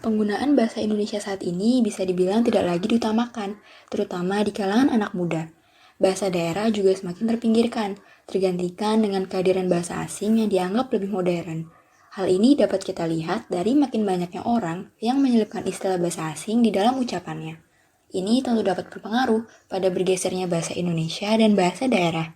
Penggunaan bahasa Indonesia saat ini bisa dibilang tidak lagi diutamakan, terutama di kalangan anak muda. Bahasa daerah juga semakin terpinggirkan, tergantikan dengan kehadiran bahasa asing yang dianggap lebih modern. Hal ini dapat kita lihat dari makin banyaknya orang yang menyelipkan istilah bahasa asing di dalam ucapannya. Ini tentu dapat berpengaruh pada bergesernya bahasa Indonesia dan bahasa daerah.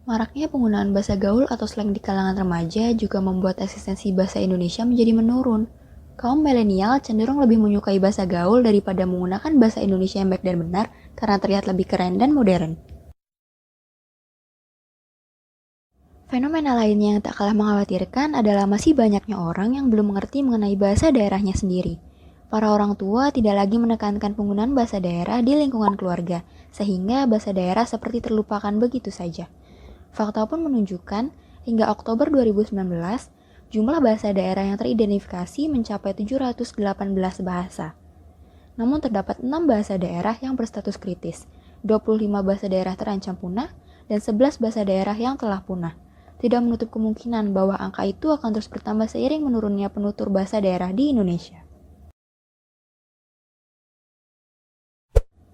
Maraknya penggunaan bahasa gaul atau slang di kalangan remaja juga membuat eksistensi bahasa Indonesia menjadi menurun. Kaum milenial cenderung lebih menyukai bahasa gaul daripada menggunakan bahasa Indonesia yang baik dan benar karena terlihat lebih keren dan modern. Fenomena lainnya yang tak kalah mengkhawatirkan adalah masih banyaknya orang yang belum mengerti mengenai bahasa daerahnya sendiri. Para orang tua tidak lagi menekankan penggunaan bahasa daerah di lingkungan keluarga, sehingga bahasa daerah seperti terlupakan begitu saja. Fakta pun menunjukkan, hingga Oktober 2019, jumlah bahasa daerah yang teridentifikasi mencapai 718 bahasa. Namun terdapat 6 bahasa daerah yang berstatus kritis, 25 bahasa daerah terancam punah, dan 11 bahasa daerah yang telah punah. Tidak menutup kemungkinan bahwa angka itu akan terus bertambah seiring menurunnya penutur bahasa daerah di Indonesia.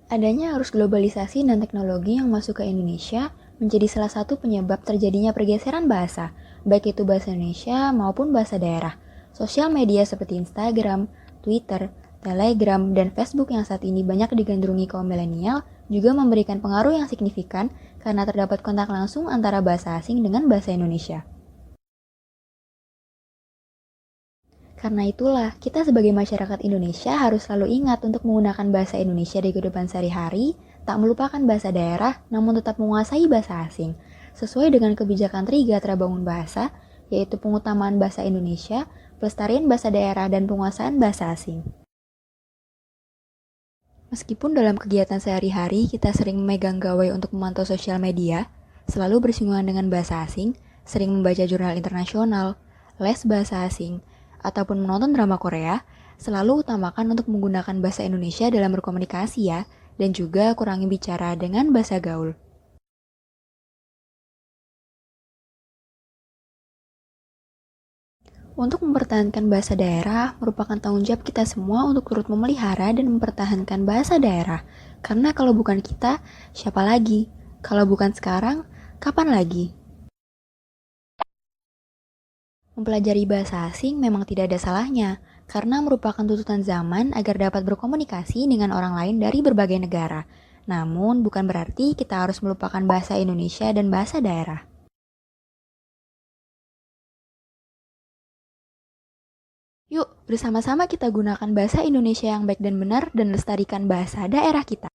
Adanya arus globalisasi dan teknologi yang masuk ke Indonesia menjadi salah satu penyebab terjadinya pergeseran bahasa, baik itu bahasa Indonesia maupun bahasa daerah. Sosial media seperti Instagram, Twitter, Telegram, dan Facebook yang saat ini banyak digandrungi kaum milenial juga memberikan pengaruh yang signifikan karena terdapat kontak langsung antara bahasa asing dengan bahasa Indonesia. Karena itulah, kita sebagai masyarakat Indonesia harus selalu ingat untuk menggunakan bahasa Indonesia di kehidupan sehari-hari, tak melupakan bahasa daerah, namun tetap menguasai bahasa asing, sesuai dengan kebijakan Trigatra Bangun Bahasa, yaitu pengutamaan bahasa Indonesia, pelestarian bahasa daerah, dan penguasaan bahasa asing. Meskipun dalam kegiatan sehari-hari kita sering memegang gawai untuk memantau sosial media, selalu bersinggungan dengan bahasa asing, sering membaca jurnal internasional, les bahasa asing, ataupun menonton drama Korea, selalu utamakan untuk menggunakan bahasa Indonesia dalam berkomunikasi ya, dan juga kurangi bicara dengan bahasa gaul. Untuk mempertahankan bahasa daerah merupakan tanggung jawab kita semua untuk turut memelihara dan mempertahankan bahasa daerah. Karena kalau bukan kita, siapa lagi? Kalau bukan sekarang, kapan lagi? Mempelajari bahasa asing memang tidak ada salahnya, karena merupakan tuntutan zaman agar dapat berkomunikasi dengan orang lain dari berbagai negara. Namun, bukan berarti kita harus melupakan bahasa Indonesia dan bahasa daerah. Yuk, bersama-sama kita gunakan bahasa Indonesia yang baik dan benar dan lestarikan bahasa daerah kita.